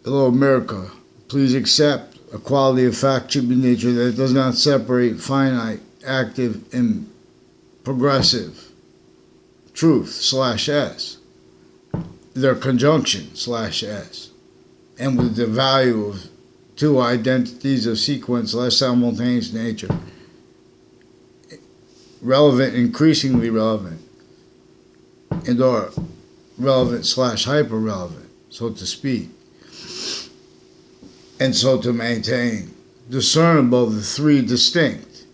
Hello, America. Please accept a quality of fact human nature that does not separate finite, active, and progressive truth / S, their conjunction / S, and with the value of two identities of sequence less simultaneous nature, relevant, increasingly relevant, and or relevant / hyper relevant, so to speak, and so to maintain discernible the three distinct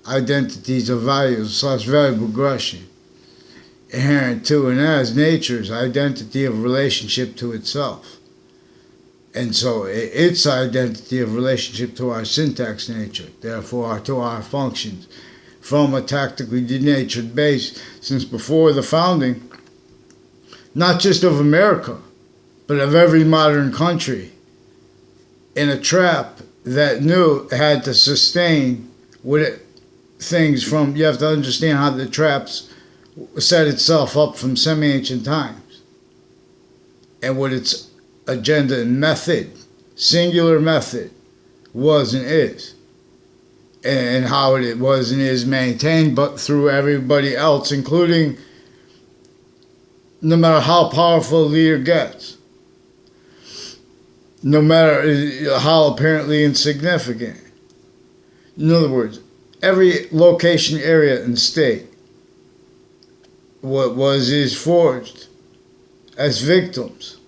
identities of values / value progression inherent to and as nature's identity of relationship to itself, and so its identity of relationship to our syntax nature, therefore to our functions, from a tactically denatured base since before the founding, not just of America, but of every modern country, in a trap that knew it had to sustain what it, things from, you have to understand how the traps set itself up from semi-ancient times, and what its agenda and method, singular method, was and is, and how it was and is maintained, but through everybody else, including no matter how powerful a leader gets, no matter how apparently insignificant. In other words, every location, area, and state is forged as victims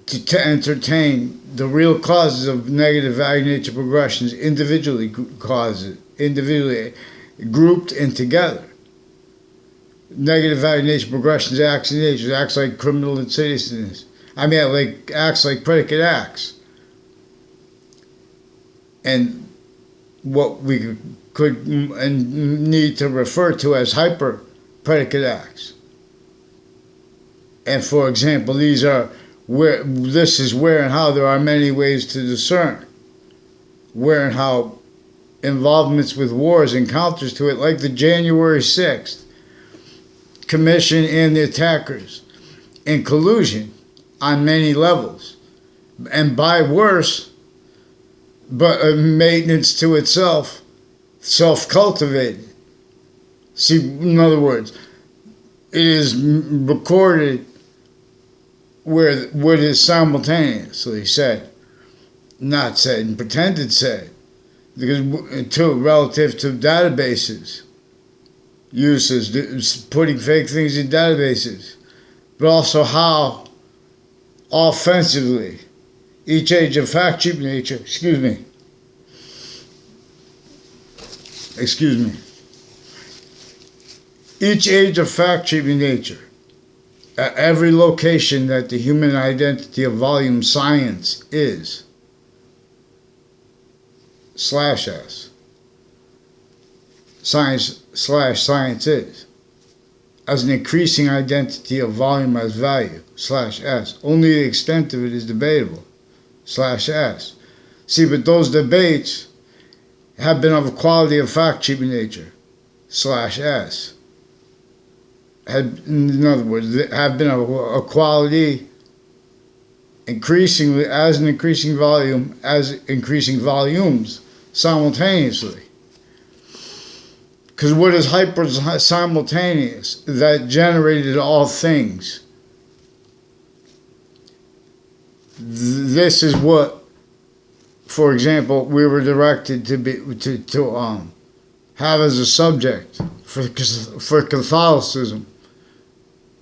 to entertain the real causes of negative value nature progressions, individually grouped and together. Negative value nature progressions acts in nature, acts like criminal insidiousness. Acts like predicate acts. And what we could and need to refer to as hyper predicate acts. And for example, this is where and how there are many ways to discern. Where and how involvements with wars and counters to it, like the January 6th Commission and the attackers, in collusion on many levels, and by worse, but maintenance to itself, self-cultivated. See, in other words, it is recorded where what is simultaneously said, not said, and pretended said, because relative to databases, uses, putting fake things in databases, but also how offensively each age of fact cheap nature, excuse me, each age of fact cheap nature, at every location that the human identity of volume science is /S, science / science is, as an increasing identity of volume as value /S. Only the extent of it is debatable /S. See, but those debates have been of a quality of fact cheap nature /S. In other words, have been of a quality increasingly as an increasing volume, as increasing volumes simultaneously. Because what is hyper simultaneous that generated all things? This is what, for example, we were directed to have as a subject for Catholicism,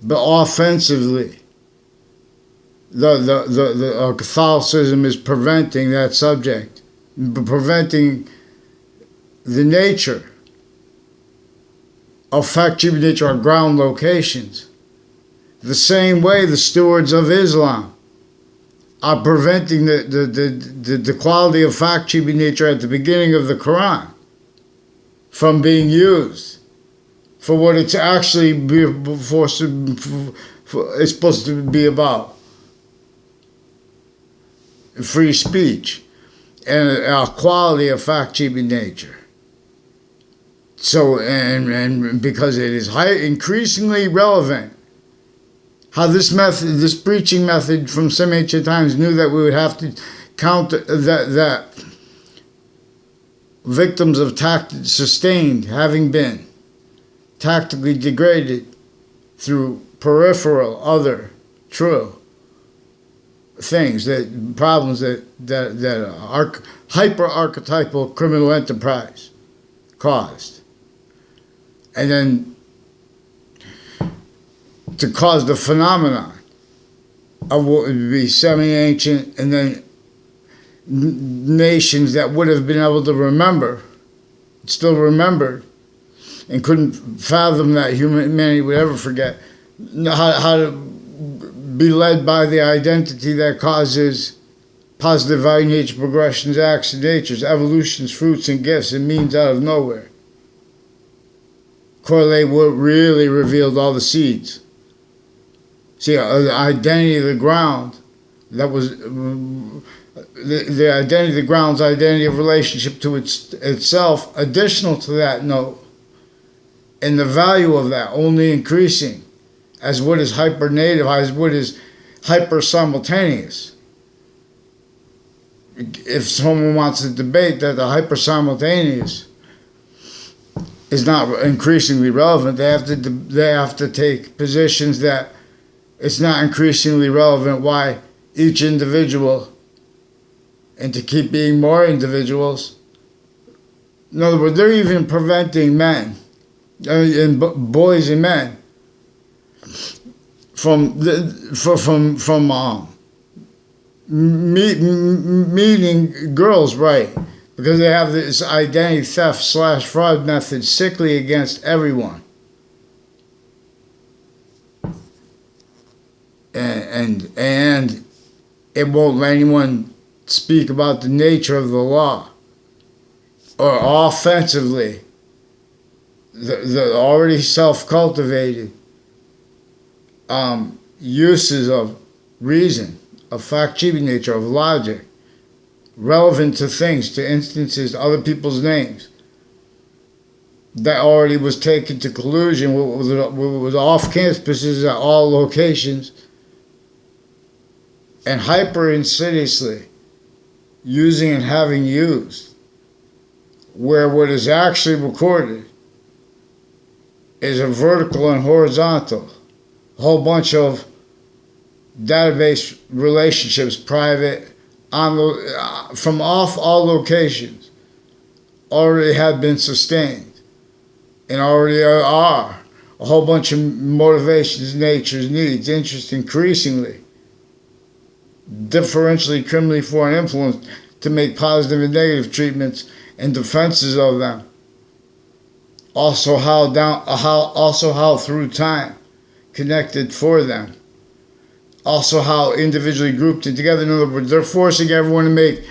but offensively, the Catholicism is preventing that subject, preventing the nature of fact cheap nature on ground locations. The same way the stewards of Islam are preventing the quality of fact cheap nature at the beginning of the Quran from being used for what it's actually it's supposed to be about. Free speech and a quality of fact cheap nature. So, and because it is increasingly relevant How this method, this preaching method from some ancient times knew that we would have to count that victims of sustained, having been tactically degraded through peripheral, other, true things, problems that hyper-archetypal criminal enterprise caused. And then to cause the phenomenon of what would be semi-ancient, and then nations that would have been able to remember, still remembered, and couldn't fathom that humanity would ever forget how to be led by the identity that causes positive value nature progressions, acts, and natures, evolutions, fruits, and gifts, and means out of nowhere. Correlate what really revealed all the seeds. See, the identity of the ground, that was the identity of the ground's identity of relationship to itself, additional to that note, and the value of that only increasing as what is hyper-native, as what is hyper-simultaneous. If someone wants to debate that the hyper-simultaneous is not increasingly relevant, they have to take positions that it's not increasingly relevant why each individual, and to keep being more individuals. In other words, they're even preventing men, and boys and men, from meeting girls right, because they have this identity theft / fraud method sickly against everyone. And it won't let anyone speak about the nature of the law, or offensively the already self-cultivated uses of reason, of fact-keeping nature, of logic, relevant to things, to instances, other people's names, that already was taken to collusion, what was off campuses at all locations, and hyper-insidiously using and having used, where what is actually recorded is a vertical and horizontal, a whole bunch of database relationships, private, from off all locations, already have been sustained, and already are a whole bunch of motivations, natures, needs, interests, increasingly differentially criminally foreign influence to make positive and negative treatments and defenses of them. Also how through time connected for them. Also how individually grouped and together. In other words, they're forcing everyone to make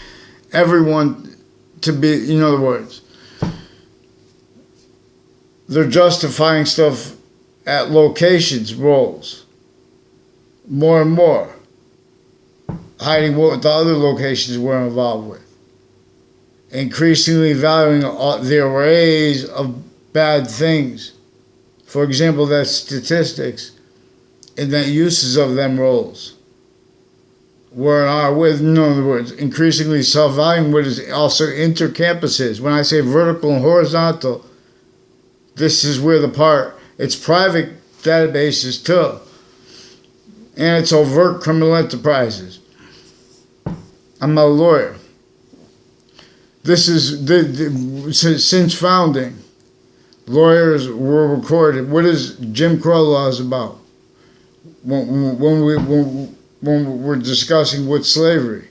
everyone to be, in other words, they're justifying stuff at locations, roles, more and more, hiding what the other locations were involved with, increasingly valuing the arrays of bad things. For example, that statistics and that uses of them roles were and are with, in other words, increasingly self-valuing what is also intercampuses. When I say vertical and horizontal, this is where it's private databases too, and it's overt criminal enterprises. I'm not a lawyer. This is, since founding, lawyers were recorded. What is Jim Crow laws about? When we're discussing what slavery,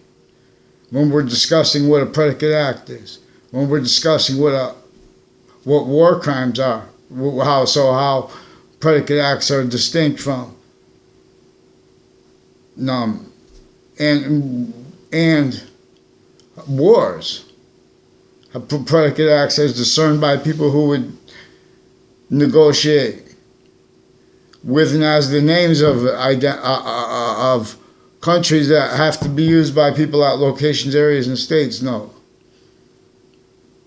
when we're discussing what a predicate act is, when we're discussing what war crimes are, how predicate acts are distinct from, and wars, predicate acts as discerned by people who would negotiate with and as the names of countries that have to be used by people at locations, areas, and states. No.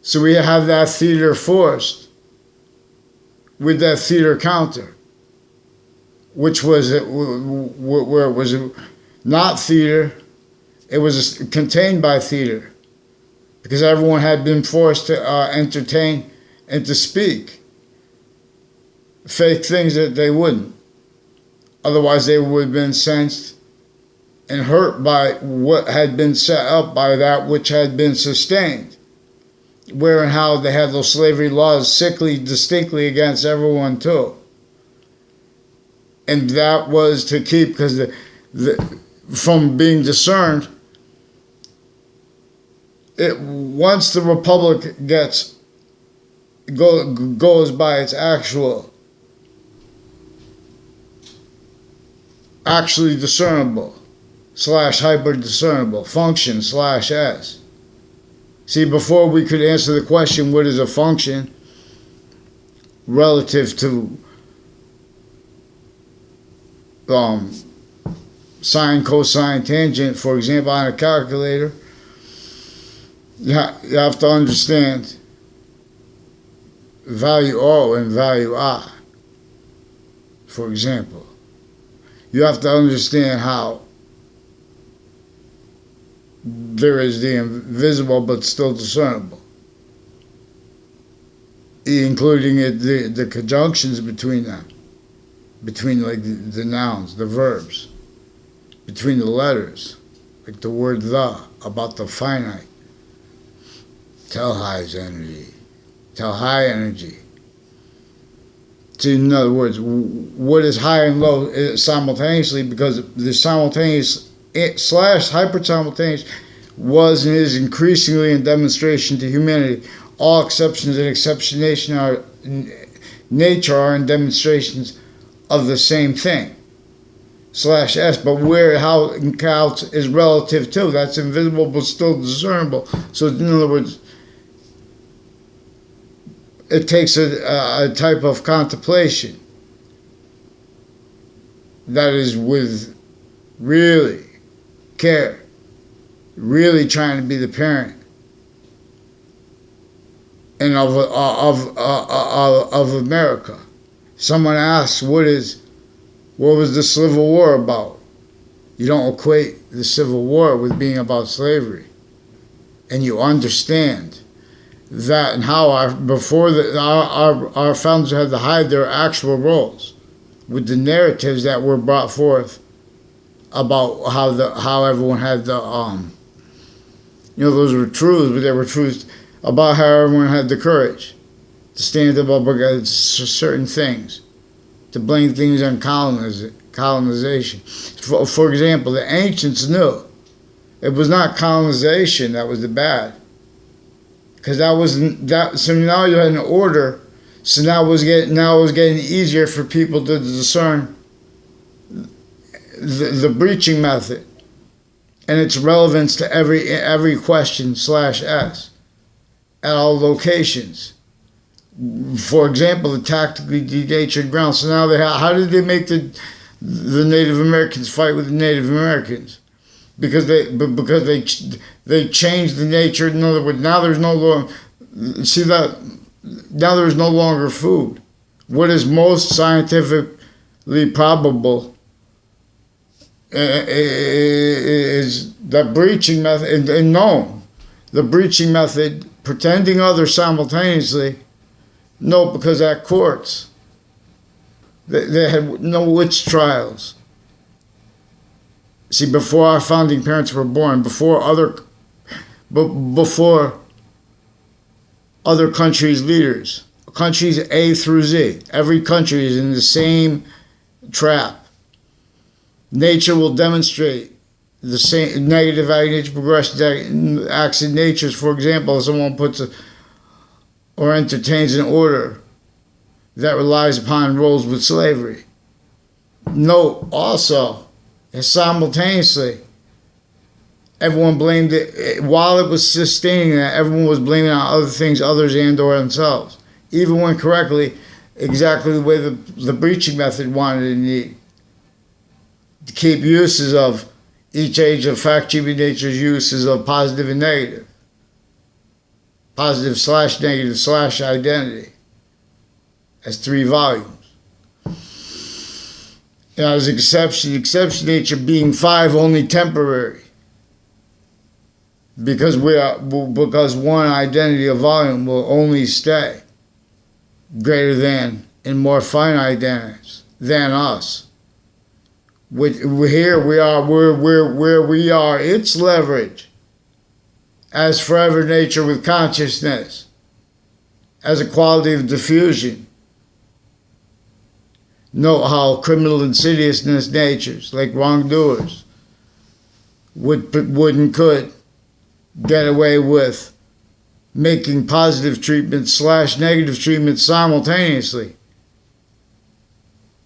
So we have that theater forced with that theater counter, which was where it was not theater, it was contained by theater, because everyone had been forced to entertain and to speak fake things that they wouldn't. Otherwise, they would have been sensed and hurt by what had been set up by that which had been sustained. Where and how they had those slavery laws sickly, distinctly against everyone too. And that was to keep, because from being discerned, once the republic goes by its actually discernible / hyper discernible function / S. See, before we could answer the question, what is a function relative to sine, cosine, tangent, for example, on a calculator, you have to understand value O and value I, for example. You have to understand how there is the invisible but still discernible, including the conjunctions between them, between like the nouns, the verbs, between the letters, like the word the, about the finite. Tell high energy. So in other words, what is high and low simultaneously, because the simultaneous / hyper simultaneous was and is increasingly in demonstration to humanity. All exceptions and exceptionation nature are in demonstrations of the same thing / S, but where how it counts is relative to. That's invisible but still discernible. So in other words, it takes a type of contemplation that is with really care, really trying to be the parent, and of America. Someone asks, what was the Civil War about? You don't equate the Civil War with being about slavery, and you understand that and how our founders had to hide their actual roles with the narratives that were brought forth about how everyone had those were truths, but they were truths about how everyone had the courage to stand up against certain things, to blame things on colonization. For example, the ancients knew it was not colonization that was the bad, because that wasn't that. So now you had an order. So now it was getting easier for people to discern the breaching method and its relevance to every question / S at all locations. For example, the tactically denatured ground. So now how did they make the Native Americans fight with the Native Americans? Because they changed the nature. In other words, now there's no longer now there's no longer food. What is most scientifically probable is the breaching method, and known, the breaching method, pretending others simultaneously. No, because at courts, they had no witch trials. See, before our founding parents were born, before other countries' leaders, countries A through Z, every country is in the same trap. Nature will demonstrate the same negative nature, progressive acts in nature. For example, if someone puts or entertains an order that relies upon roles with slavery. Note also, and simultaneously, everyone blamed it, while it was sustaining that, everyone was blaming on other things, others and or themselves. Even when correctly, exactly the way the breaching method wanted and needed. To keep uses of each age of fact-keeping nature's uses of positive and negative. Positive / negative / identity. As 3 volumes. as exception nature being 5 only temporary. Because one identity of volume will only stay greater than in more finite identities than us. Here we are, where we are, its leverage as forever nature with consciousness, as a quality of diffusion. Note how criminal insidiousness natures, like wrongdoers, would and could get away with making positive treatment / negative treatment simultaneously,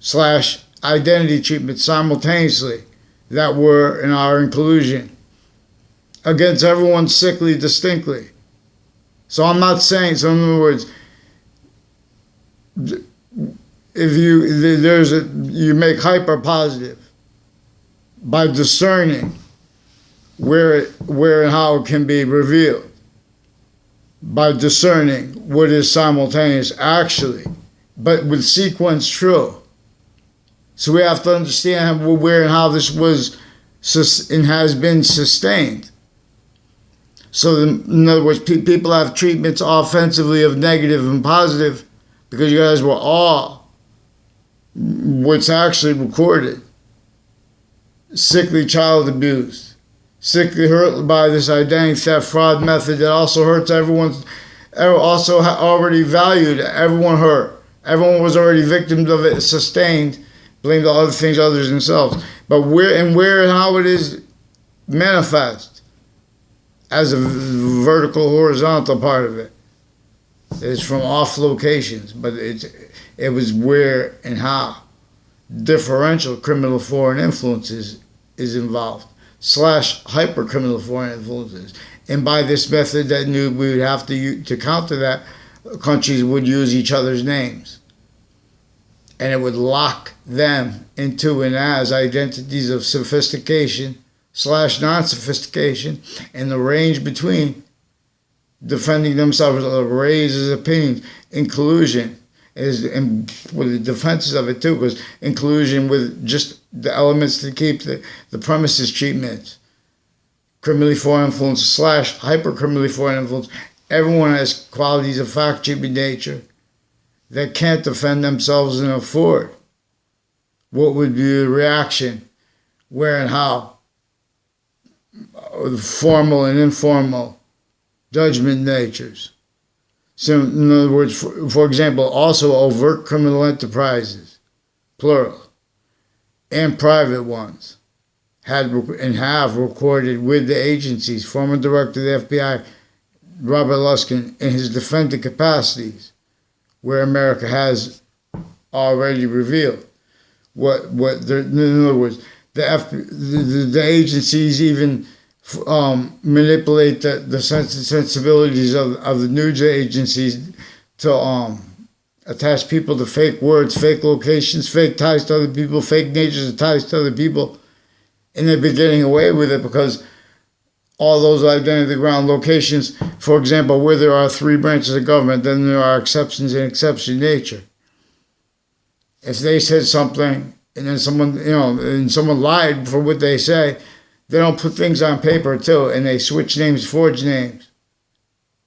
/ identity treatment simultaneously, that were in our inclusion, against everyone sickly distinctly. So I'm not saying, so in other words, if you make hyper positive by discerning where and how it can be revealed, by discerning what is simultaneous actually, but with sequence true. So we have to understand where and how this was and has been sustained. So in other words, people have treatments offensively of negative and positive because you guys were all what's actually recorded. Sickly child abuse, sickly hurt by this identity theft fraud method that also hurts everyone, also already valued, everyone hurt. Everyone was already victims of it, sustained, blamed all other things other than themselves. But where and how it is manifest as a vertical, horizontal part of it is from off locations, but it was where and how differential criminal foreign influences is involved, / hyper criminal foreign influences. And by this method that we would have to counter that, countries would use each other's names. And it would lock them into and as identities of sophistication / non-sophistication, and the range between defending themselves, raises opinions, inclusion and with the defenses of it too, was inclusion with just the elements to keep the premises treatments, criminally foreign influence / hyper criminally foreign influence. Everyone has qualities of fact treatment nature that can't defend themselves and afford. What would be the reaction, where and how, formal and informal judgment natures. So in other words, for example, also overt criminal enterprises, plural, and private ones had and have recorded with the agencies, former director of the FBI, Robert Luskin, in his defendant capacities, where America has already revealed in other words, the agencies even manipulate the sensibilities of the news agencies to attach people to fake words, fake locations, fake ties to other people, fake natures of ties to other people, and they've been getting away with it because all those identity ground locations, for example, where there are 3 branches of government, then there are exceptions in exception nature. If they said something and then someone lied for what they say, they don't put things on paper too, and they switch names, forge names.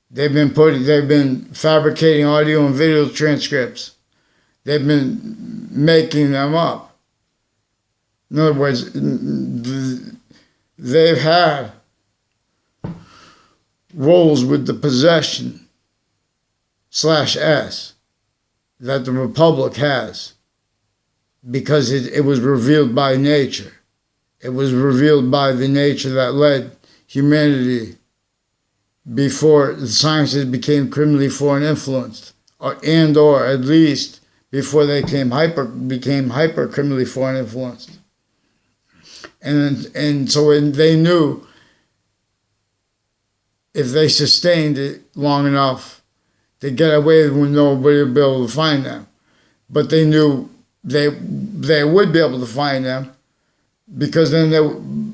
They've been fabricating audio and video transcripts. They've been making them up. In other words, they've had roles with the possession /S that the Republic has, because it was revealed by nature. It was revealed by the nature that led humanity before the sciences became criminally foreign influenced, or at least before they became hyper criminally foreign influenced. And so they knew if they sustained it long enough, they'd get away with nobody would be able to find them. But they knew they would be able to find them, because then the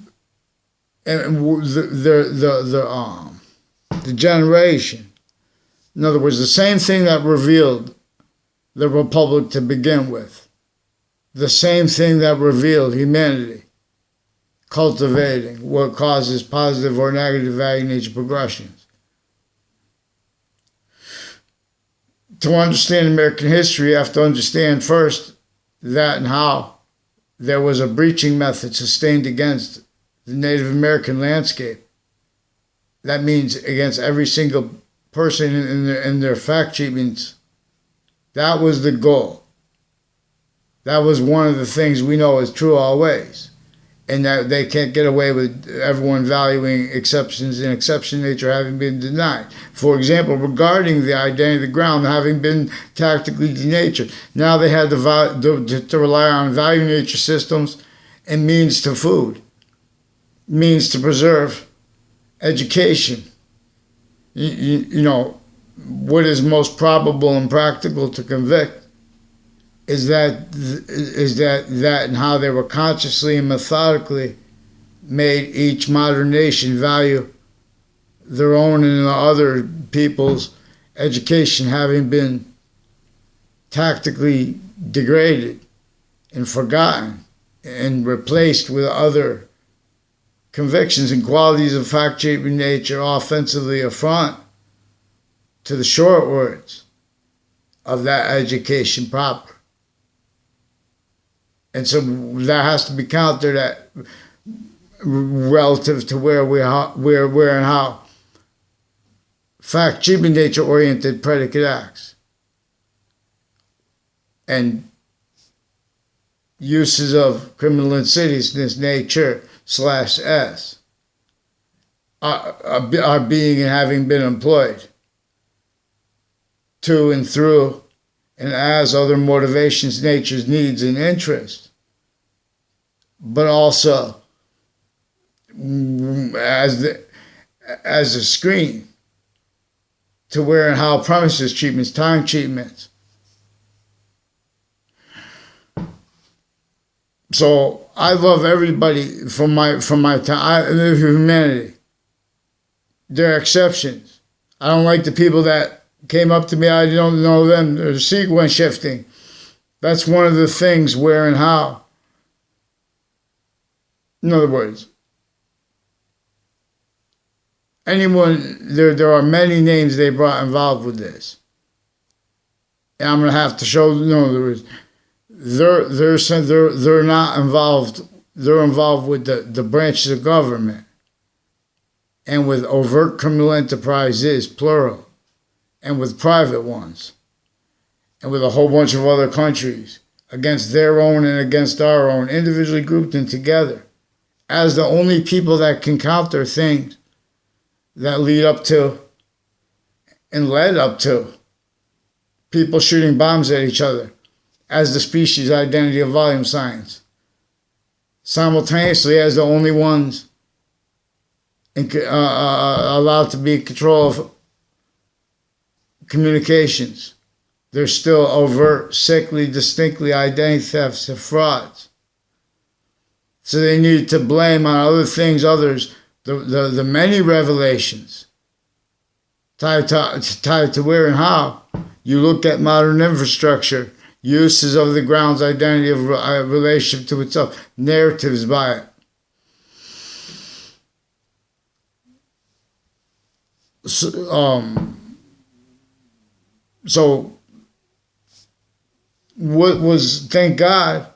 generation, in other words, the same thing that revealed the Republic to begin with, the same thing that revealed humanity, cultivating what causes positive or negative value nature progressions. To understand American history, you have to understand first that and how there was a breaching method sustained against the Native American landscape. That means against every single person in their fact treatments. That was the goal. That was one of the things we know is true always. And that they can't get away with everyone valuing exceptions and exception nature having been denied. For example, regarding the identity of the ground having been tactically denatured, now they had to rely on value nature systems and means to food, means to preserve, education. You know, what is most probable and practical to convict is that and how they were consciously and methodically made each modern nation value their own and the other people's education having been tactically degraded and forgotten and replaced with other convictions and qualities of fact-shaping nature offensively affront to the short words of that education proper. And so that has to be countered at relative to where and how fact-shaping nature-oriented predicate acts and uses of criminal insidiousness nature /S are being and having been employed to and through and as other motivations, nature's needs and interests, but also as a screen to where and how premises treatments, time treatments. So I love everybody from my time, humanity. There are exceptions. I don't like the people that came up to me, I don't know them. There's sequence shifting. That's one of the things where and how. In other words, anyone, there are many names they brought involved with this. And I'm going to have to show, they're not involved, they're involved with the branches of government and with overt criminal enterprises, plural, and with private ones, and with a whole bunch of other countries, against their own and against our own, individually grouped and together, as the only people that can counter things that lead up to and led up to people shooting bombs at each other, as the species identity of volume science, simultaneously as the only ones allowed to be in control of communications. There's still overt, sickly, distinctly identity thefts and frauds. So they need to blame on other things, others, the many revelations tied to where and how you look at modern infrastructure, uses of the ground's identity of relationship to itself, narratives by it. So what was, thank God,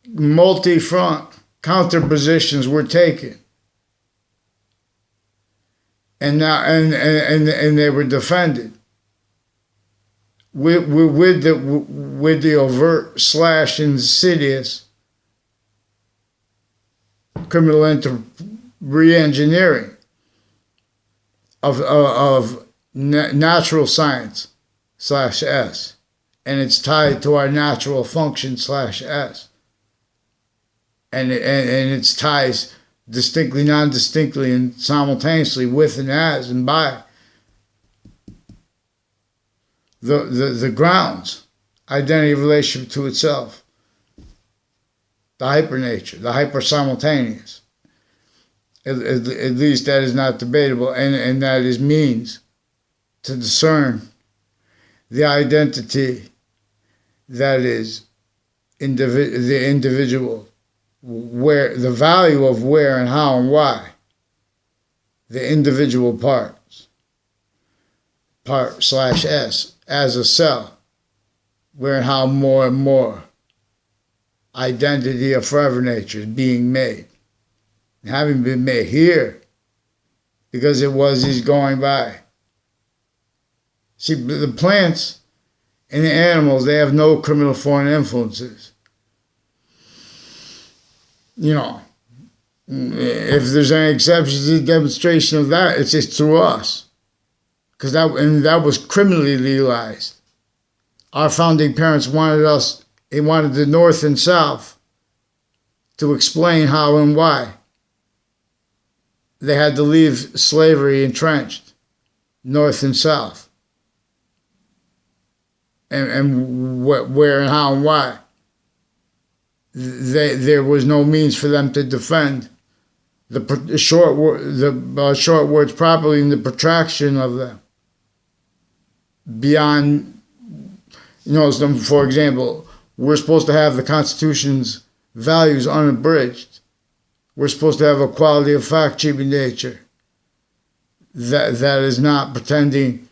multi-front counter positions were taken, and now and they were defended with the overt / insidious criminal re-engineering of natural science /S, and it's tied to our natural function /S, and it's ties distinctly, non-distinctly, and simultaneously with and as and by the ground's identity relationship to itself, the hypernature, the hyper-simultaneous. At least that is not debatable, and that is means to discern the identity that is the individual, where the value of where and how and why, the individual parts, part/S, as a cell, where and how more and more identity of forever nature is being made. Having been made here, because it was he's going by. See, the plants and the animals, they have no criminal foreign influences. You know, if there's any exceptions to the demonstration of that, it's just through us. Because that was criminally legalized. Our founding parents they wanted the North and South to explain how and why they had to leave slavery entrenched, North and South. And where and how and why. There was no means for them to defend the short words properly in the protraction of them. Beyond, for example, we're supposed to have the Constitution's values unabridged. We're supposed to have a quality of fact achieving nature that is not pretending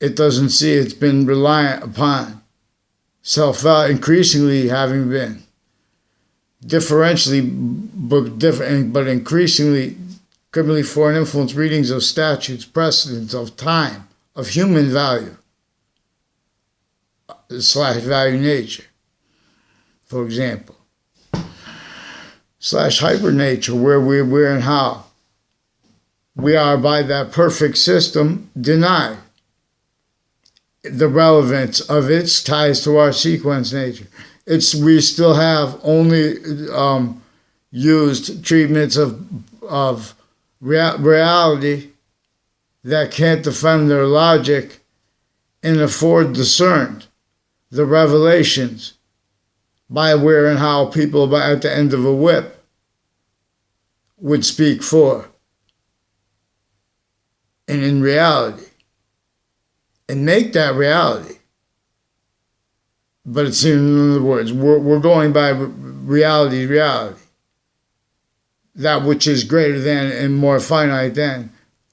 it doesn't see it's been reliant upon self-value, increasingly having been differentially but increasingly criminally foreign influence readings of statutes, precedents of time, of human value / value nature, for example. / hyper nature, where and how we are by that perfect system denied the relevance of its ties to our sequence nature. We still have only used treatments of reality that can't defend their logic and afford discerned the revelations by where and how people at the end of a whip would speak for. And in reality. And make that reality. But it's, in other words, we're going by reality. That which is greater than and more finite than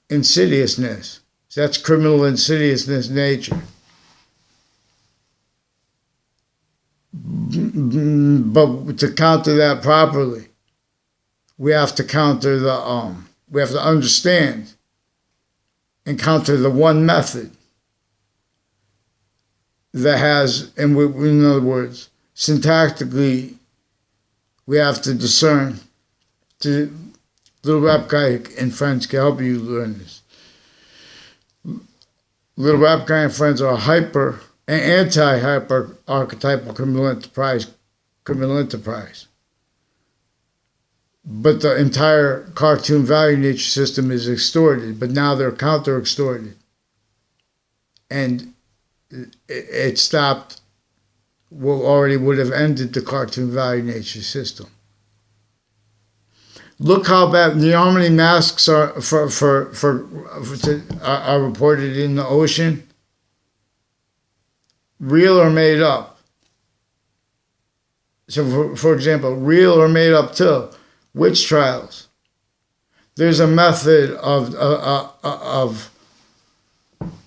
insidiousness. So that's criminal insidiousness nature. But to counter that properly, we have to counter we have to understand and counter the one method that has, in other words, syntactically, we have to discern. Little rap guy and friends can help you learn this. Little rap guy and friends are hyper and anti-hyper archetypal criminal enterprise. But the entire cartoon value nature system is extorted, but now they're counter-extorted. And it stopped what already would have ended the cartoon value nature system. Look how bad, how many masks are are reported in the ocean, real or made up. So, for example, real or made up too. Witch trials. There's a method of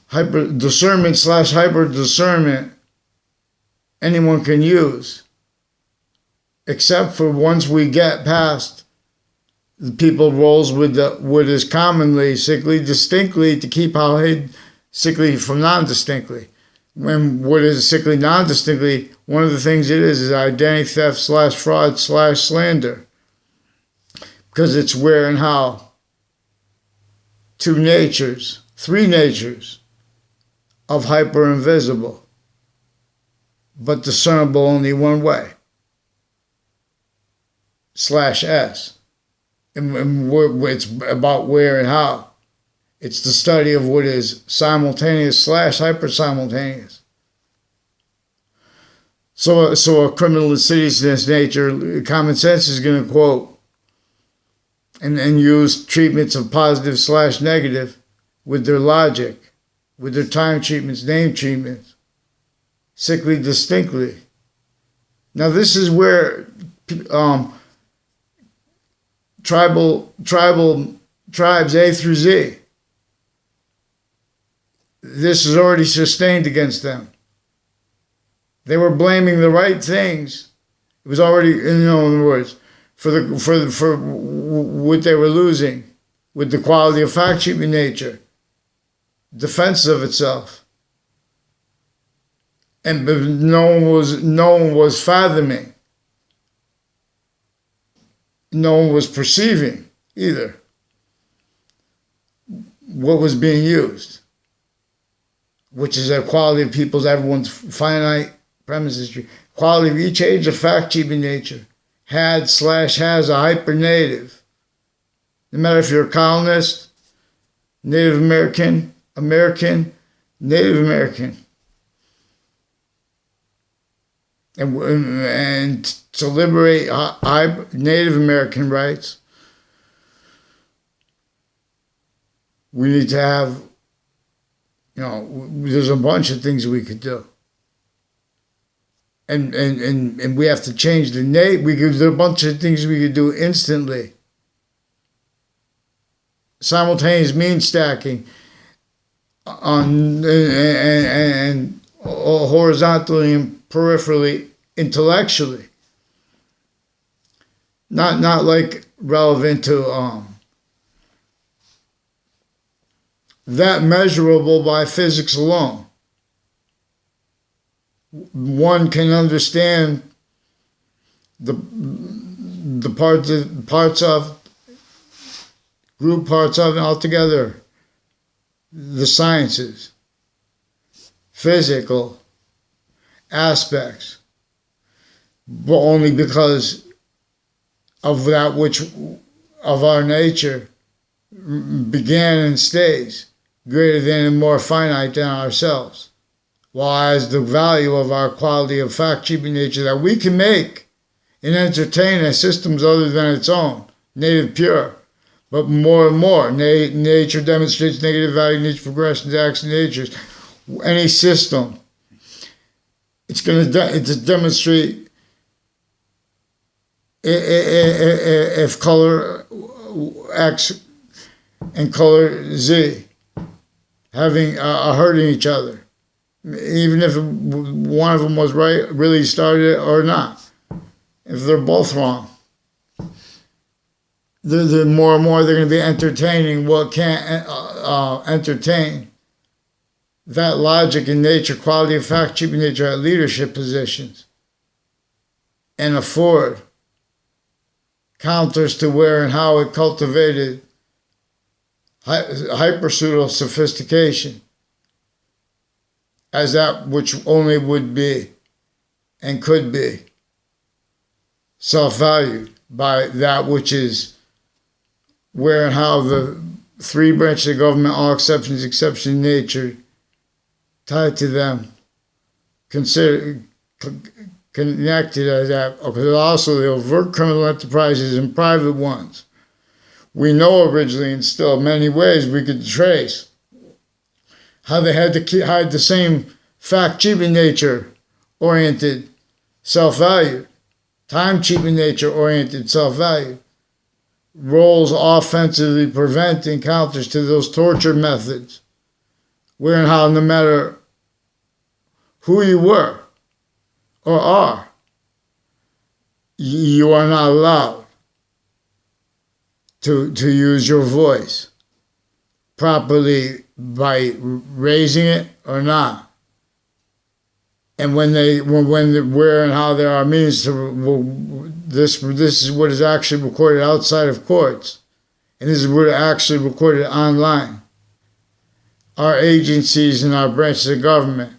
hyper discernment / hyper discernment anyone can use, except for once we get past the people rolls with what is commonly sickly distinctly to keep how hid sickly from non-distinctly. When what is sickly non-distinctly, one of the things it is identity theft / fraud / slander. Because it's where and how three natures of hyper invisible, but discernible only one way, /S. And it's about where and how. It's the study of what is simultaneous / hyper simultaneous. So a criminal insidiousness nature, common sense is going to quote and use treatments of positive / negative with their logic, with their time treatments, name treatments, sickly distinctly, Now this is where tribes A through Z, this is already sustained against them. They were blaming the right things. It was already, in other words, for what they were losing with the quality of fact-keeping nature, defense of itself. And no one was fathoming. No one was perceiving either what was being used, which is a quality of everyone's finite premise history. Quality of each age of fact-keeping nature has a hyper-native. No matter if you're a colonist, Native American, Native American. And to liberate Native American rights, we need to have, there's a bunch of things we could do. And we have to change the name. There's a bunch of things we could do instantly. Simultaneous mean stacking and horizontally and peripherally, intellectually. Not like relevant to that measurable by physics alone. One can understand the parts of group parts of it altogether, the sciences, physical aspects, but only because of that which of our nature began and stays greater than and more finite than ourselves. While as the value of our quality of fact-keeping nature that we can make and entertain as systems other than its own, native pure, but more and more, nature demonstrates negative value, nature progressions, acts, natures. Any system, it's going to demonstrate if color X and color Z having hurting each other, even if one of them was right, really started it or not. If they're both wrong, the more and more they're going to be entertaining what can't entertain. That logic in nature, quality of fact-keeping nature at leadership positions, and afford counters to where and how it cultivated hyper-pseudo sophistication as that which only would be and could be self-valued by that which is where and how the three branches of government, all exceptions in nature, tied to them, considered connected as that, because also the overt criminal enterprises and private ones. We know originally, and still in many ways we could trace how they had to hide the same fact-keeping nature-oriented self-value, time-keeping nature-oriented self-value, roles offensively prevent encounters to those torture methods, where and how no matter who you were or are, you are not allowed to use your voice properly by raising it or not. And where and how there are means to, this is what is actually recorded outside of courts, and this is what is actually recorded online. Our agencies and our branches of government,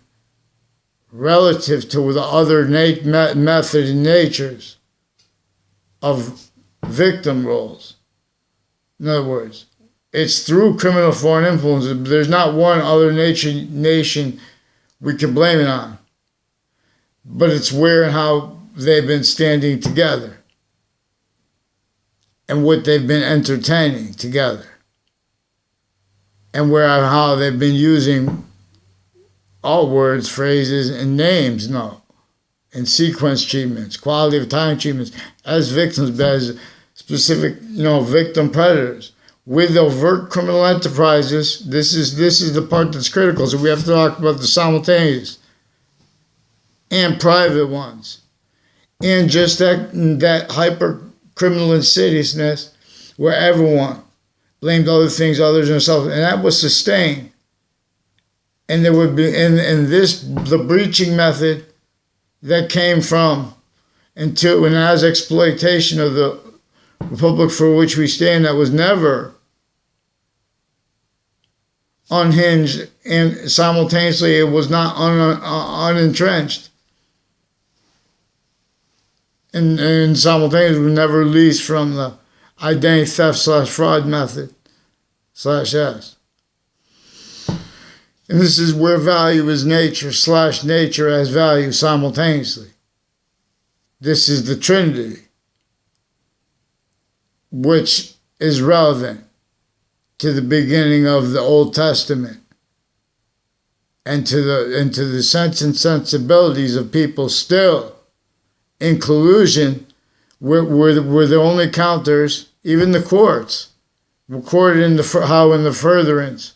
relative to the other method and natures of victim roles. In other words, it's through criminal foreign influence. There's not one other nation we can blame it on. But it's where and how they've been standing together and what they've been entertaining together. And where and how they've been using all words, phrases, and names, no. and sequence treatments, quality of time treatments as victims, but as specific, victim predators. With overt criminal enterprises, this is the part that's critical. So we have to talk about the simultaneous and private ones, and just that hyper criminal insidiousness where everyone blamed other things other than themselves, and that was sustained. And there would be the breaching method that came from and as exploitation of the republic for which we stand, that was never unhinged, and simultaneously it was not unentrenched, and simultaneously was never released from the identity theft / fraud method / S. And this is where value is nature / nature as value simultaneously. This is the Trinity, which is relevant to the beginning of the Old Testament and to the sense and sensibilities of people still in collusion were the only counters. Even the courts recorded in the furtherance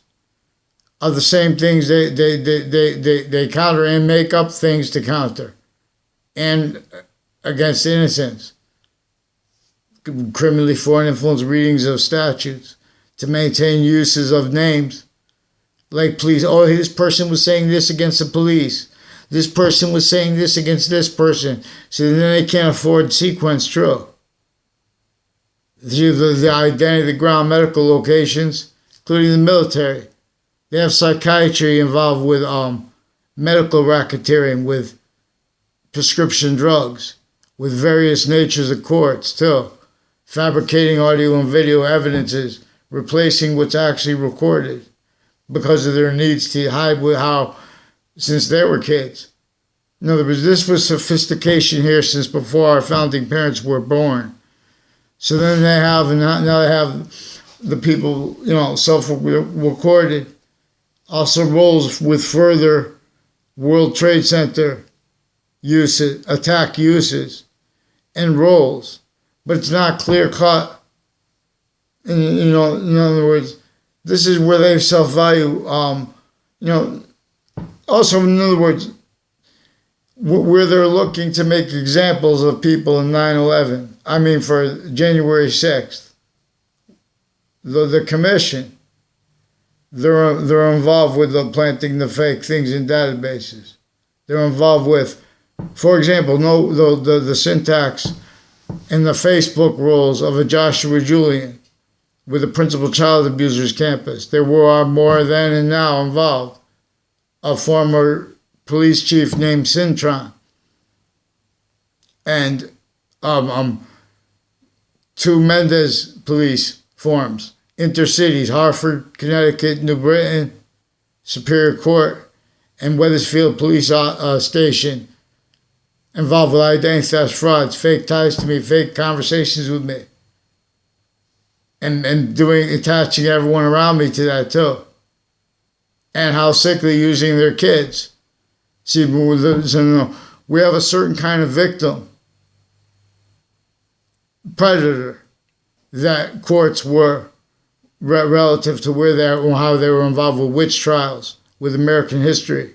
of the same things they counter and make up things to counter and against innocence. Criminally foreign influence readings of statutes to maintain uses of names like police. Oh, this person was saying this against the police. This person was saying this against this person. So then they can't afford sequence true. The identity, the ground medical locations, including the military. They have psychiatry involved with medical racketeering, with prescription drugs, with various natures of courts too. Fabricating audio and video evidences, replacing what's actually recorded because of their needs to hide with how, since they were kids. In other words, this was sophistication here since before our founding parents were born. So then now they have the people, self-recorded, also rolls with further World Trade Center uses, attack uses, and roles. But it's not clear cut. And, in other words, this is where they self-value. Also, in other words, where they're looking to make examples of people in 9/11. I mean, for January 6th, the commission, they're involved with planting the fake things in databases. They're involved with, for example, the syntax in the Facebook rules of a Joshua Julian with the principal child abusers campus. There were more then and now involved. A former police chief named Cintron, and two Mendez police forms, Intercities, Hartford, Connecticut, New Britain, Superior Court, and Wethersfield Police Station, involved with identity theft, frauds, fake ties to me, fake conversations with me, and attaching everyone around me to that too, and how sickly using their kids. See, we have a certain kind of victim, predator, that courts were relative to how they were involved with witch trials, with American history,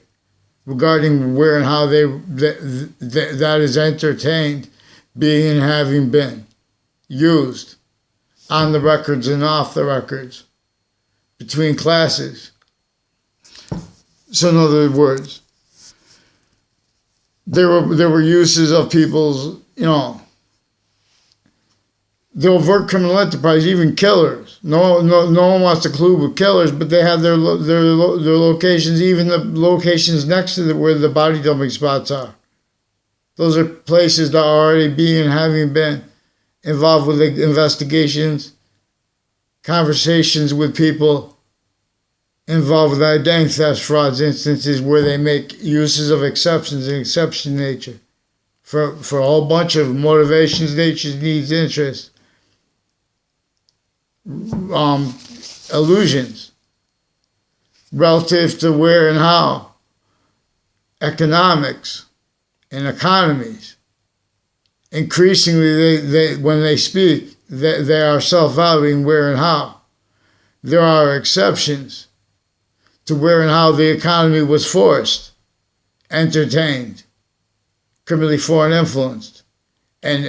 regarding where and how that is entertained, being and having been used on the records and off the records, between classes. So in other words, there were uses of people's, the overt criminal enterprise, even killers. No one wants to collude with killers, but they have their locations, even the locations next to where the body dumping spots are. Those are places that are already being and having been involved with investigations, conversations with people involved with identity theft, frauds, instances where they make uses of exceptions and exception nature for a whole bunch of motivations, natures, needs, interests, illusions relative to where and how, economics, and economies. Increasingly, when they speak, they are self-valuing where and how. There are exceptions to where and how the economy was forced, entertained, criminally foreign influenced, and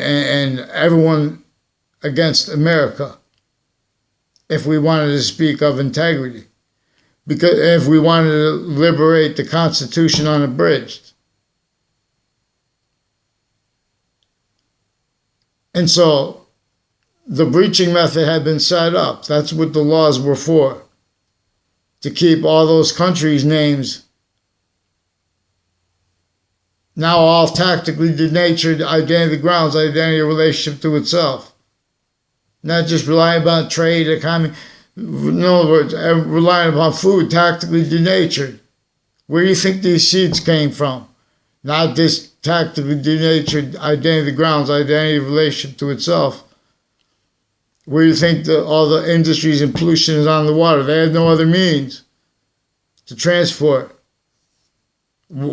everyone against America, if we wanted to speak of integrity. Because if we wanted to liberate the Constitution unabridged. And so the breaching method had been set up. That's what the laws were for. To keep all those countries' names now all tactically denatured, identity grounds, identity relationship to itself. Not just relying upon trade, economy. In other words, relying upon food, tactically denatured. Where do you think these seeds came from? Not this tactically denatured identity grounds, identity relationship to itself. Where do you think all the industries and pollution is on the water? They had no other means to transport.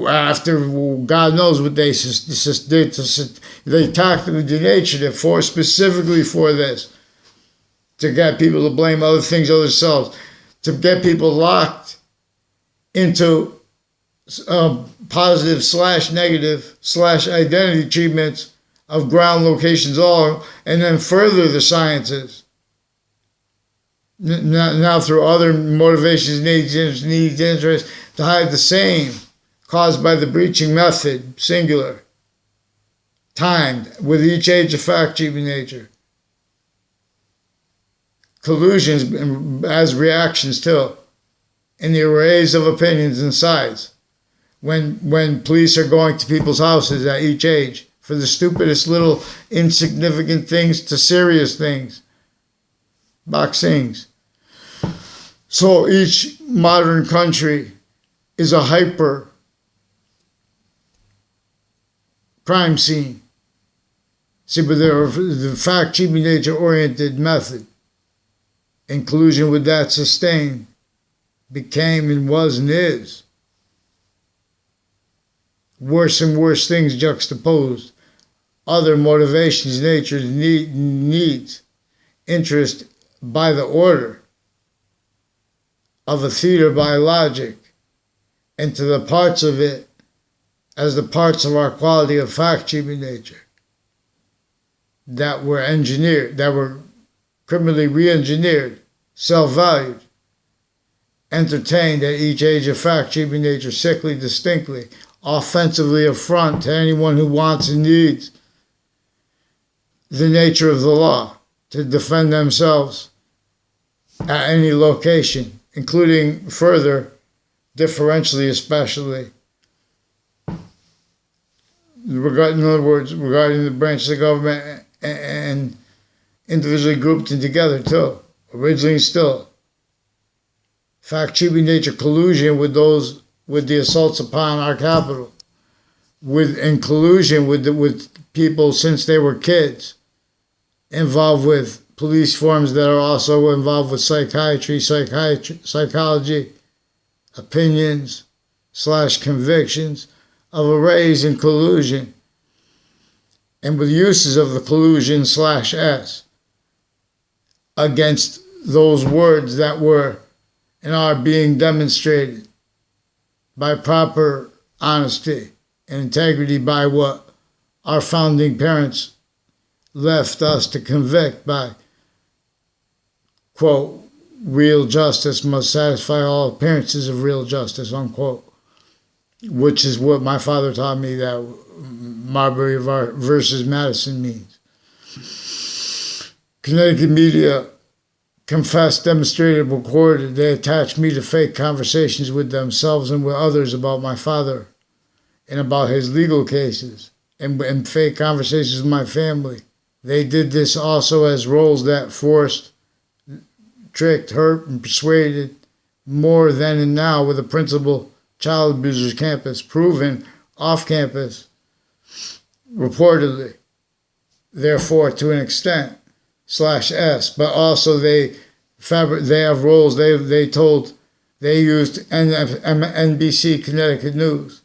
After God knows what they did, they tactically denatured it for specifically for this. To get people to blame other things, other selves, to get people locked into positive / negative / identity treatments of ground locations all, and then further the sciences. Now through other motivations, needs, interests, to hide the same caused by the breaching method, singular, timed, with each age of fact-keeping nature. Collusions as reactions to, in the arrays of opinions and sides. When police are going to people's houses at each age for the stupidest little insignificant things to serious things, boxings. So each modern country is a hyper crime scene. See, but the fact-keeping nature-oriented method, in collusion with that sustained, became and was and is. Worse and worse things juxtaposed. Other motivations, natures, needs, interest by the order of a theater by logic, and to the parts of it as the parts of our quality of fact-keeping nature that were engineered, that were criminally re-engineered, self-valued, entertained at each age of fact-keeping nature, sickly, distinctly, offensively affront to anyone who wants and needs the nature of the law to defend themselves at any location, including further, differentially especially, in other words, regarding the branches of government and individually grouped and together too, originally and still. Fact-keeping nature collusion with those, with the assaults upon our capital, in collusion with people since they were kids, involved with police forms that are also involved with psychiatry, psychology, opinions / convictions of arrays in collusion, and with uses of the collusion / S against those words that were and are being demonstrated by proper honesty and integrity by what our founding parents left us to convict by, quote, real justice must satisfy all appearances of real justice, unquote, which is what my father taught me that Marbury versus Madison means. Connecticut media confessed, demonstrated, recorded. They attached me to fake conversations with themselves and with others about my father and about his legal cases and fake conversations with my family. They did this also as roles that forced, tricked, hurt, and persuaded more then and now with a principal child abuser's campus, proven off campus, reportedly, therefore to an extent, /S, but also they have roles, they used NBC Connecticut News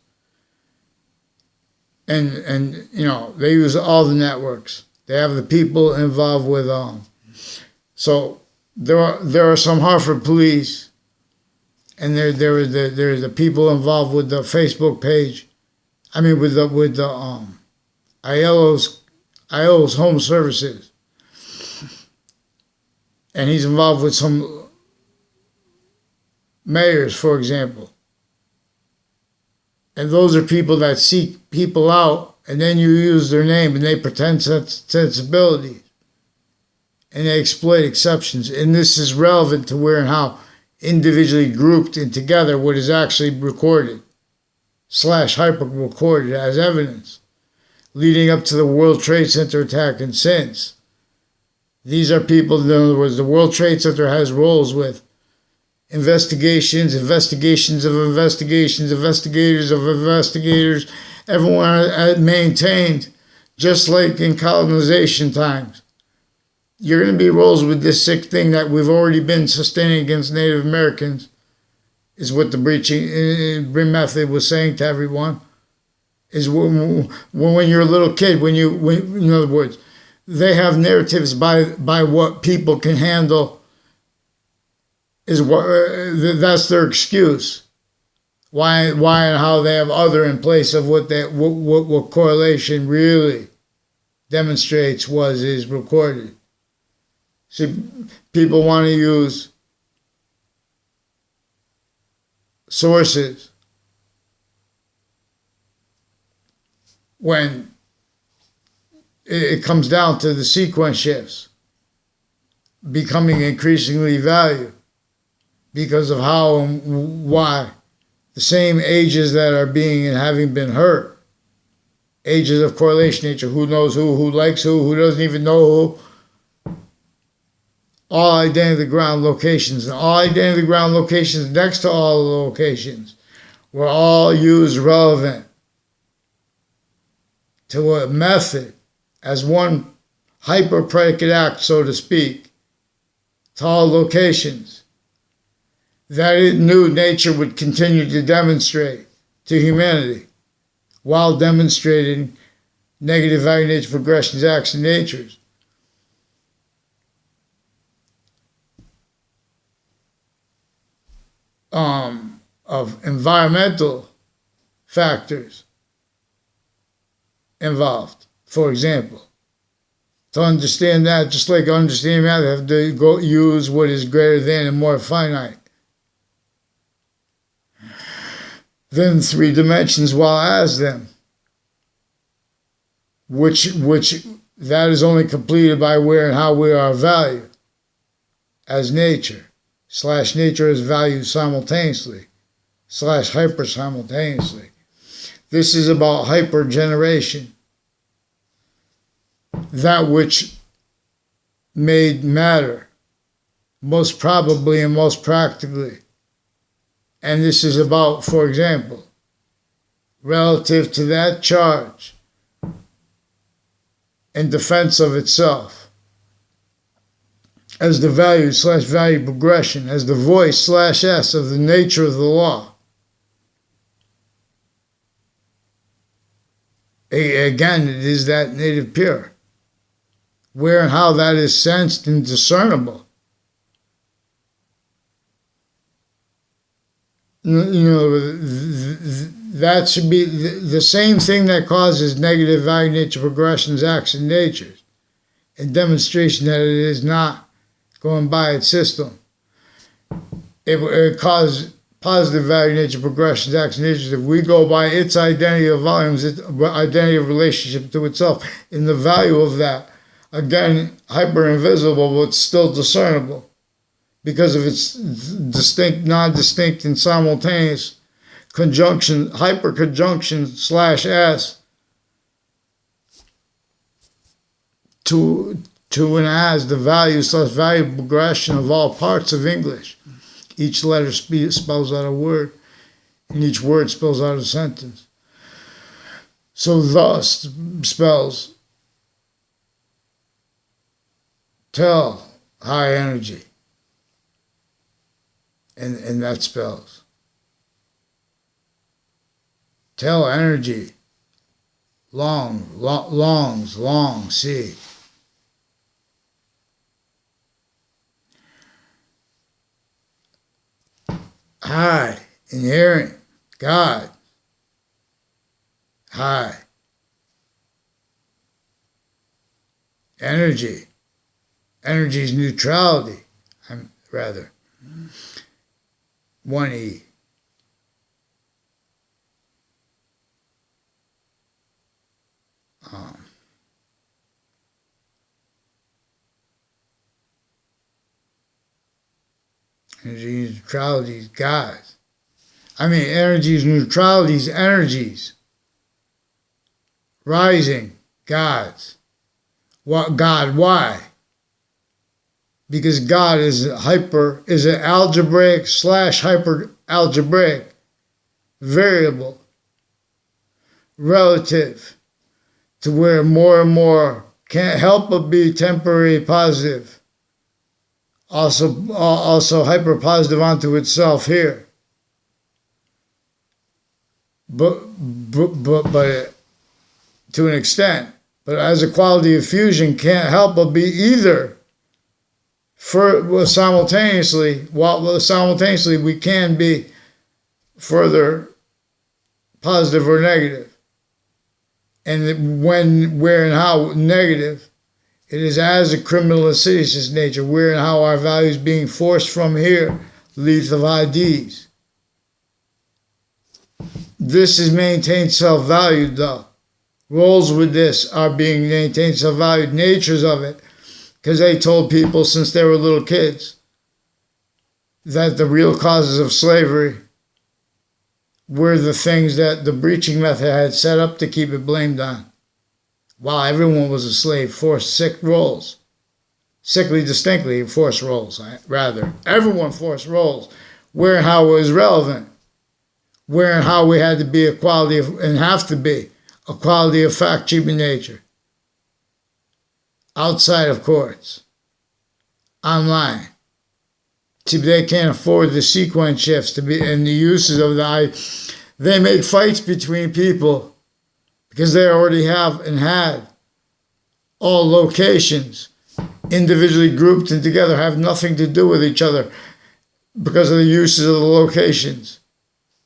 and you know, they use all the networks. They have the people involved with so there are some Hartford police, and there are the people involved with the Facebook page. I mean, with the ILO's Home Services, and he's involved with some mayors, for example. And those are people that seek people out, and then you use their name, and they pretend sensibility, and they exploit exceptions. And this is relevant to where and how individually grouped and together what is actually recorded / hyper recorded as evidence leading up to the World Trade Center attack and since. These are people, in other words, the World Trade Center has roles with investigations of investigations, investigators of investigators. Everyone maintained, just like in colonization times. You're going to be roles with this sick thing that we've already been sustaining against Native Americans, is what the breaching method was saying to everyone. Is when you're a little kid, when in other words, they have narratives by what people can handle. Is what that's their excuse. Why and how they have other in place of what correlation really demonstrates is recorded. See, people want to use sources when it comes down to the sequence shifts becoming increasingly valued because of how and why the same ages that are being and having been hurt, ages of correlation nature, who knows who likes who doesn't even know who, all identity ground locations, and all identity ground locations next to all the locations were all used relevant to a method as one hyper predicate act, so to speak, to all locations that it knew nature would continue to demonstrate to humanity while demonstrating negative value nature progressions, acts, and natures. Of environmental factors involved. For example, to understand that, just like understanding that, they have to go use what is greater than and more finite than 3 dimensions while as them, which that is only completed by where and how we are valued as nature / nature as valued simultaneously / hyper simultaneously. This is about hyper generation, that which made matter most probably and most practically. And this is about, for example, relative to that charge in defense of itself, as the value / value progression, as the voice / S of the nature of the law. Again, it is that native pure, where and how that is sensed and discernible. You know, that should be the same thing that causes negative value nature progressions, acts, and natures, and demonstration that it is not going by its system. It causes positive value nature progressions, acts, and natures if we go by its identity of volumes, its identity of relationship to itself, and the value of that, again, hyper invisible, but still discernible because of its distinct, non-distinct, and simultaneous conjunction, hyper conjunction / S to and as the value / value progression of all parts of English. Each letter spells out a word, and each word spells out a sentence. So thus spells tell, high energy, and that spells tell energy, long, see. High, inherent, God. High. Energy. Energy is neutrality. Rather. 1E. Energy neutrality is God. Energy is neutrality is energies. Rising, God's. What God? Why? Because God is an algebraic / hyper algebraic variable relative to where more and more can't help but be temporary positive. Also hyper positive onto itself here. But to an extent. But as a quality of fusion can't help but be either. Simultaneously we can be further positive or negative. And when, where, and how negative, it is as a criminal insidious nature, where and how our values being forced from here, lethal of IDs. This is maintained self-valued though. Roles with this are being maintained self-valued, natures of it, because they told people since they were little kids that the real causes of slavery were the things that the breaching method had set up to keep it blamed on. While everyone was a slave, forced roles. Sickly distinctly forced roles, rather. Everyone forced roles. Where and how it was relevant. Where and how we had to be a quality of, and have to be, a quality of fact, human nature. Outside of courts. Online. See, they can't afford the sequence shifts to be, and the uses of they make fights between people because they already have and had all locations individually grouped and together have nothing to do with each other because of the uses of the locations.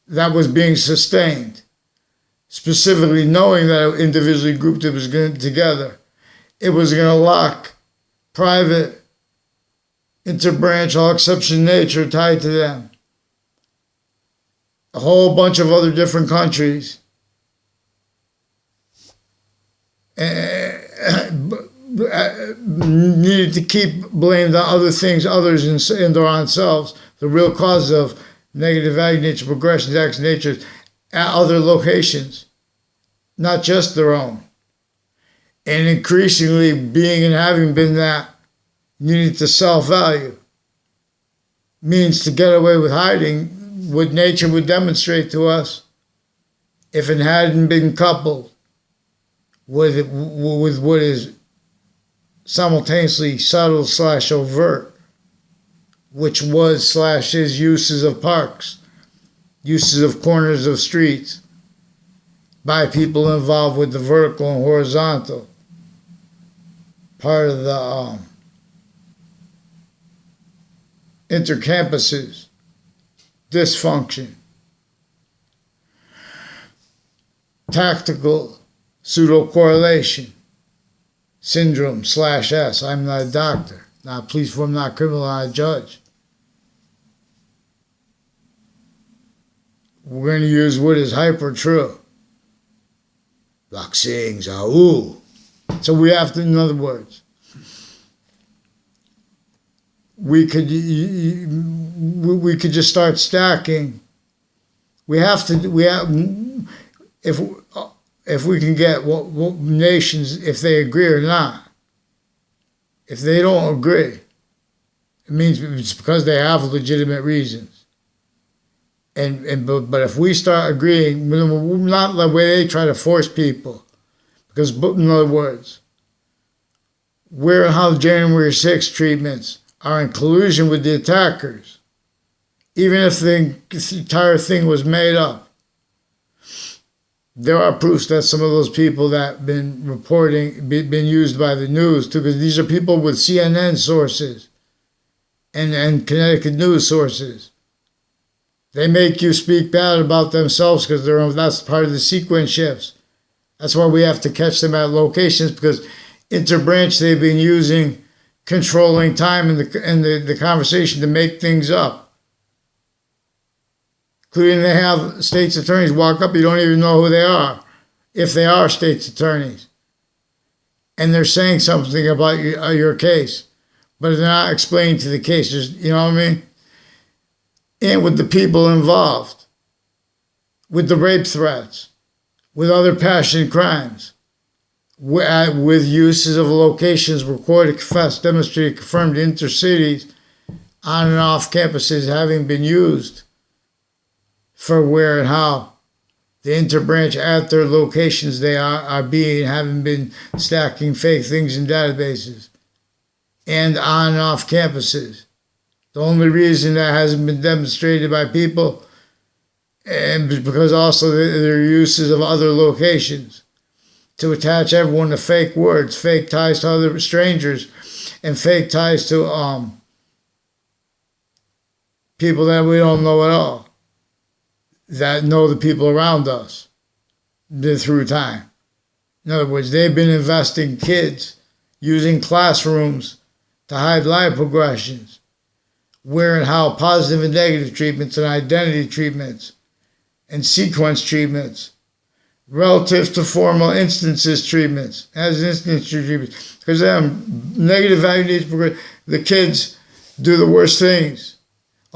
That was being sustained. Specifically knowing that individually grouped it was going together. It was going to lock private, interbranch, all exception nature tied to them. A whole bunch of other different countries. Needed to keep blamed on other things, others and or on themselves. The real cause of negative value nature, progressions, acts, natures at other locations, not just their own. And increasingly being and having been that, needed to self-value. Means to get away with hiding what nature would demonstrate to us if it hadn't been coupled with what is simultaneously subtle / overt, which was / is uses of parks, uses of corners of streets, by people involved with the vertical and horizontal, part of the intercampuses, dysfunction, tactical pseudo-correlation, syndrome / S. I'm not a doctor, not a police form, not a criminal, not a judge. We're going to use what is hyper-true. Like saying, ooh. So we have to, in other words, we could just start stacking. If we can get what nations, if they agree or not. If they don't agree, it means it's because they have legitimate reasons. But if we start agreeing, not the way they try to force people, because in other words, where and how January 6th treatments are in collusion with the attackers, even if the entire thing was made up. There are proofs that some of those people that have been reporting, been used by the news too, because these are people with CNN sources and Connecticut news sources. They make you speak bad about themselves because that's part of the sequence shifts. That's why we have to catch them at locations, because interbranch they've been using controlling time in the conversation to make things up. Including they have state's attorneys walk up, you don't even know who they are, if they are state's attorneys. And they're saying something about your case, but they're not explaining to the case, you know what I mean? And with the people involved, with the rape threats, with other passion crimes, with uses of locations recorded, confessed, demonstrated, confirmed intercities on and off campuses having been used for where and how the interbranch at their locations they are having been stacking fake things in databases and on and off campuses. The only reason that hasn't been demonstrated by people, and because also their uses of other locations to attach everyone to fake words, fake ties to other strangers, and fake ties to people that we don't know at all, that know the people around us through time. In other words, they've been investing kids, using classrooms to hide life progressions, where and how positive and negative treatments and identity treatments and sequence treatments relative to formal instances treatments, as instance treatments, because negative value needs progression, the kids do the worst things.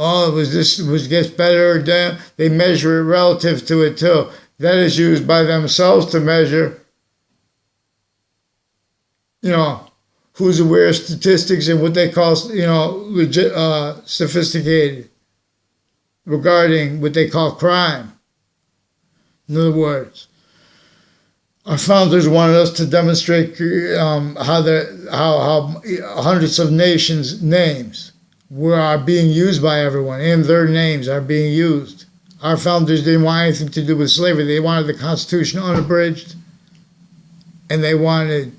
Oh, gets better or down. They measure it relative to it too. That is used by themselves to measure, who's aware of statistics and what they call, legit, sophisticated regarding what they call crime. In other words, our founders wanted us to demonstrate how hundreds of nations' names are being used by everyone, and their names are being used. Our founders didn't want anything to do with slavery. They wanted the Constitution unabridged, and they wanted,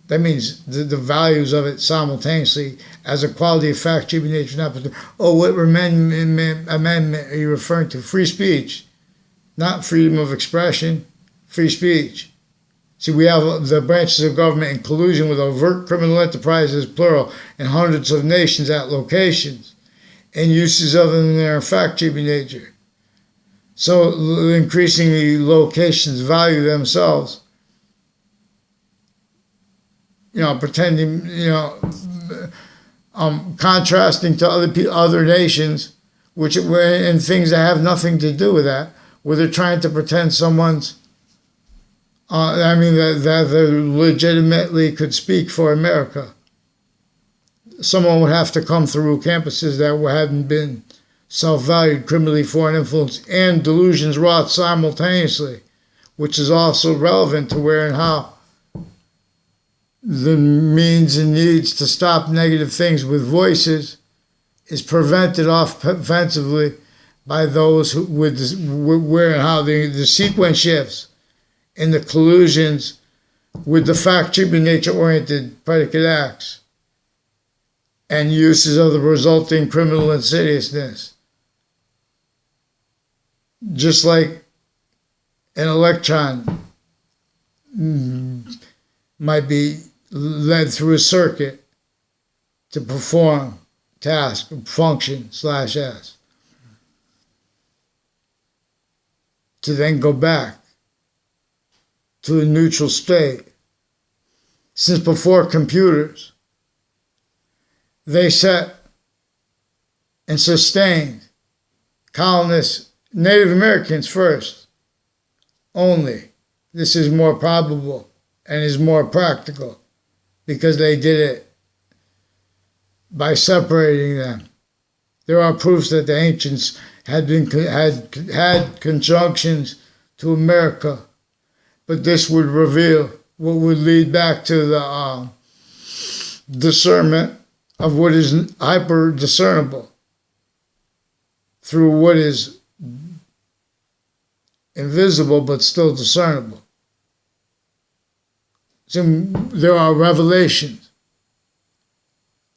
that means the values of it simultaneously as a quality of fact, human nature, not. What amendment are you referring to? Free speech, not freedom of expression, free speech. See, we have the branches of government in collusion with overt criminal enterprises, plural, and hundreds of nations at locations, and uses other than their fact, human nature. So increasingly locations value themselves, pretending, contrasting to other nations, and things that have nothing to do with that, where they're trying to pretend someone's, that they legitimately could speak for America. Someone would have to come through campuses that hadn't been self-valued, criminally foreign influence, and delusions wrought simultaneously, which is also relevant to where and how the means and needs to stop negative things with voices is prevented offensively by those where and how the sequence shifts and the collusions with the fact, human nature-oriented predicate acts and uses of the resulting criminal insidiousness. Just like an electron might be led through a circuit to perform task, function, /S, to then go back to a neutral state. Since before computers, they set and sustained colonists, Native Americans first, only. This is more probable and is more practical because they did it by separating them. There are proofs that the ancients had conjunctions to America, but this would reveal what would lead back to the discernment of what is hyper discernible through what is invisible but still discernible. So there are revelations.